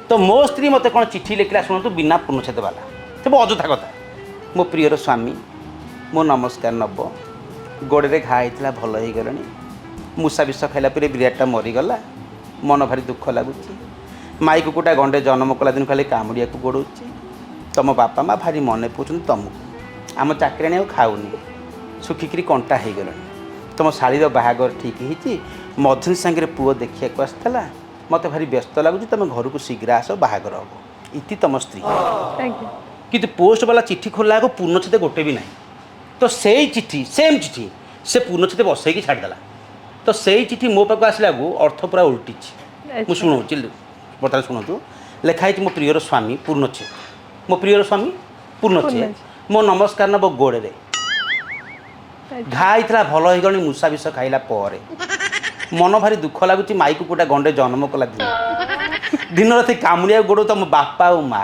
तो मो स्त्री मत कौन चिठी लिखला शुणु बिना पूर्णछेद वाला सब अजथा कथा मो प्रियर स्वामी मो नमस्कार नब गोड़े घा होता भल हो गला मूषा विष खाला पर बिराटा मरीगला मन भारी दुख लगुच माई कुकुटा गंडे जन्म कला दिन खाली कामुड़िया को गोड़ तुम बापा माँ भारी मन पूछुं तुमको आम चाकरी खाऊनी सुखिकी कंटा हो गला तुम शाड़ीर बाहागर ठीक होती मधुन सांगे पुओ देखा आसला मत भारी व्यस्त लगुच तुम घर को शीघ्र आस बाहागर हम इति तुम स्त्री कि पोस्ट वाला चिट्ठी खोला पूर्णछेद गोटे भी ना तो से चिट्ठी सेम चिट्ठी से पूर्णछेद बसैकी छाड़देला तो से चिट्ठी मो पाक आसला अर्थ पूरा उल्टी मुझे शुणाऊँ बर्तमान शुणु लिखाई मो प्रियर स्वामी पूर्णछेद मो प्रियर स्वामी पूर्णछेद मो नमस्कार नब गोड़े घा होता भल हो गली मूषा विष खाइला पर मन भारी दुख लगुच माई कुकुटा गंडे जन्म कला दिन दिन राति कामुड़िया गोड़ तुम बापा और माँ